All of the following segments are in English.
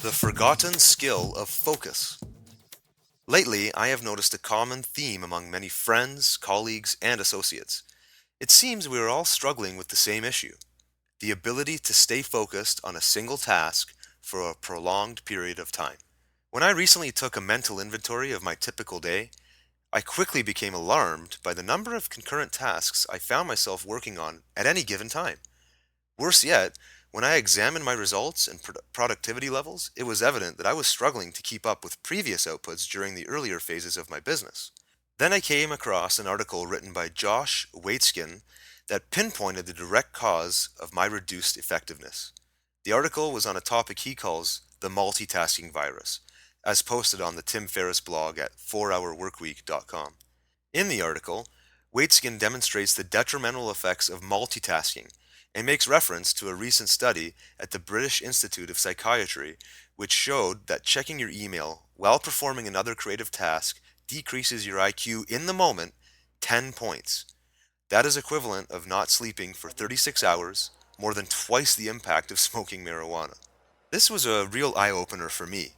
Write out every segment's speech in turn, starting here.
The forgotten skill of focus. Lately, I have noticed a common theme among many friends, colleagues, and associates. It seems we are all struggling with the same issue: the ability to stay focused on a single task for a prolonged period of time. When I recently took a mental inventory of my typical day, I quickly became alarmed by the number of concurrent tasks I found myself working on at any given time. Worse yet, when I examined my results and productivity levels, it was evident that I was struggling to keep up with previous outputs during the earlier phases of my business. Then I came across an article written by Josh Waitzkin that pinpointed the direct cause of my reduced effectiveness. The article was on a topic he calls the multitasking virus, as posted on the Tim Ferriss blog at 4hourworkweek.com. In the article, Waitzkin demonstrates the detrimental effects of multitasking and makes reference to a recent study at the British Institute of Psychiatry, which showed that checking your email while performing another creative task decreases your IQ in the moment 10 points. That is equivalent of not sleeping for 36 hours, more than twice the impact of smoking marijuana. This was a real eye-opener for me.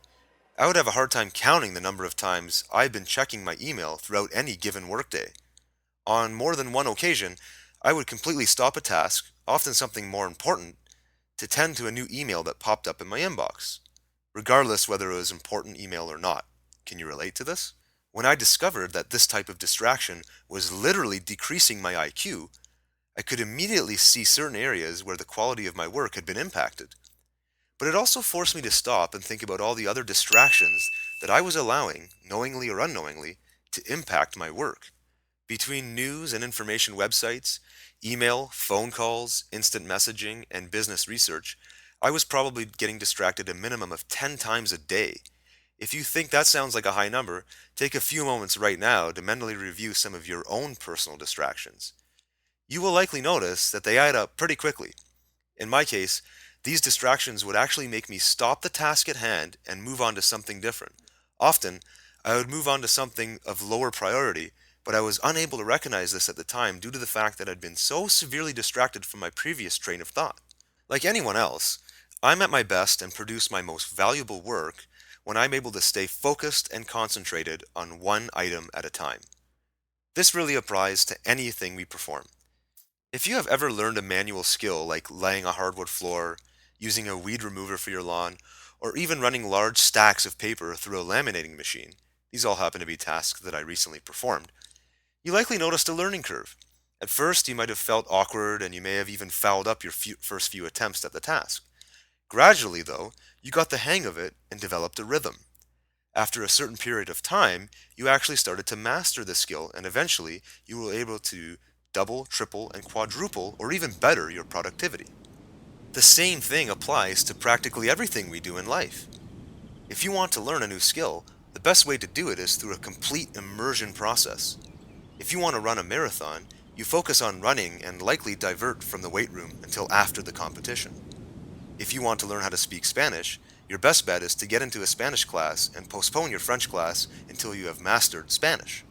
I would have a hard time counting the number of times I've been checking my email throughout any given workday. On more than one occasion, I would completely stop a task, often something more important, to tend to a new email that popped up in my inbox, regardless whether it was important email or not. Can you relate to this? When I discovered that this type of distraction was literally decreasing my IQ, I could immediately see certain areas where the quality of my work had been impacted. But it also forced me to stop and think about all the other distractions that I was allowing, knowingly or unknowingly, to impact my work. Between news and information websites, email, phone calls, instant messaging, and business research, I was probably getting distracted a minimum of 10 times a day. If you think that sounds like a high number, take a few moments right now to mentally review some of your own personal distractions. You will likely notice that they add up pretty quickly. In my case, these distractions would actually make me stop the task at hand and move on to something different. Often, I would move on to something of lower priority, but I was unable to recognize this at the time due to the fact that I'd been so severely distracted from my previous train of thought. Like anyone else, I'm at my best and produce my most valuable work when I'm able to stay focused and concentrated on one item at a time. This really applies to anything we perform. If you have ever learned a manual skill like laying a hardwood floor, using a weed remover for your lawn, or even running large stacks of paper through a laminating machine, these all happen to be tasks that I recently performed, you likely noticed a learning curve. At first, you might have felt awkward and you may have even fouled up your first few attempts at the task. Gradually, though, you got the hang of it and developed a rhythm. After a certain period of time, you actually started to master the skill, and eventually you were able to double, triple, and quadruple, or even better, your productivity. The same thing applies to practically everything we do in life. If you want to learn a new skill, the best way to do it is through a complete immersion process. If you want to run a marathon, you focus on running and likely divert from the weight room until after the competition. If you want to learn how to speak Spanish, your best bet is to get into a Spanish class and postpone your French class until you have mastered Spanish.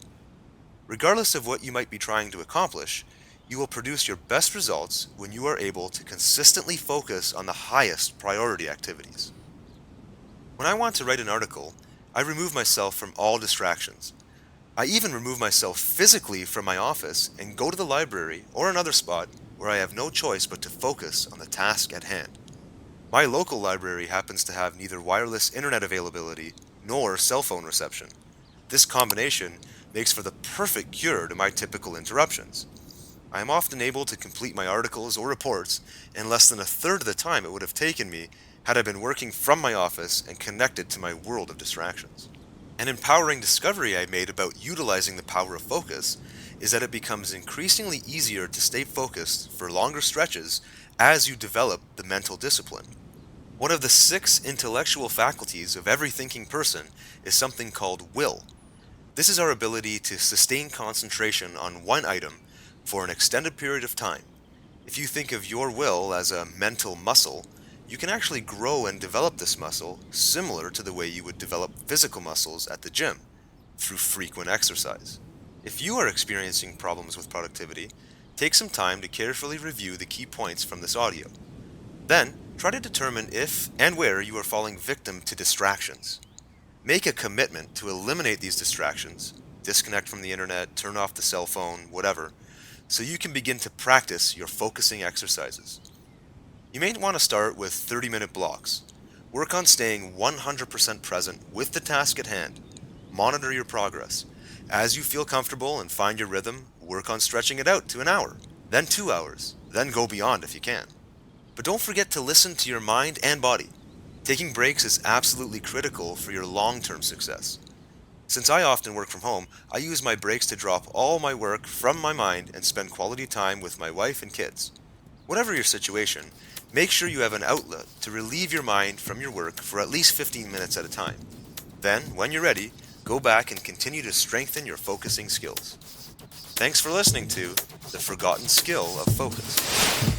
Regardless of what you might be trying to accomplish, you will produce your best results when you are able to consistently focus on the highest priority activities. When I want to write an article, I remove myself from all distractions. I even remove myself physically from my office and go to the library or another spot where I have no choice but to focus on the task at hand. My local library happens to have neither wireless internet availability nor cell phone reception. This combination makes for the perfect cure to my typical interruptions. I am often able to complete my articles or reports in less than a third of the time it would have taken me had I been working from my office and connected to my world of distractions. An empowering discovery I made about utilizing the power of focus is that it becomes increasingly easier to stay focused for longer stretches as you develop the mental discipline. One of the 6 intellectual faculties of every thinking person is something called will. This is our ability to sustain concentration on one item for an extended period of time. If you think of your will as a mental muscle, you can actually grow and develop this muscle similar to the way you would develop physical muscles at the gym, through frequent exercise. If you are experiencing problems with productivity, take some time to carefully review the key points from this audio. Then, Try to determine if and where you are falling victim to distractions. Make a commitment to eliminate these distractions, disconnect from the internet, turn off the cell phone, whatever, so you can begin to practice your focusing exercises. You may want to start with 30-minute blocks. Work on staying 100% present with the task at hand. Monitor your progress. As you feel comfortable and find your rhythm, work on stretching it out to an hour, then 2 hours, then go beyond if you can. But don't forget to listen to your mind and body. Taking breaks is absolutely critical for your long-term success. Since I often work from home, I use my breaks to drop all my work from my mind and spend quality time with my wife and kids. Whatever your situation, make sure you have an outlet to relieve your mind from your work for at least 15 minutes at a time. Then, when you're ready, go back and continue to strengthen your focusing skills. Thanks for listening to The Forgotten Skill of Focus.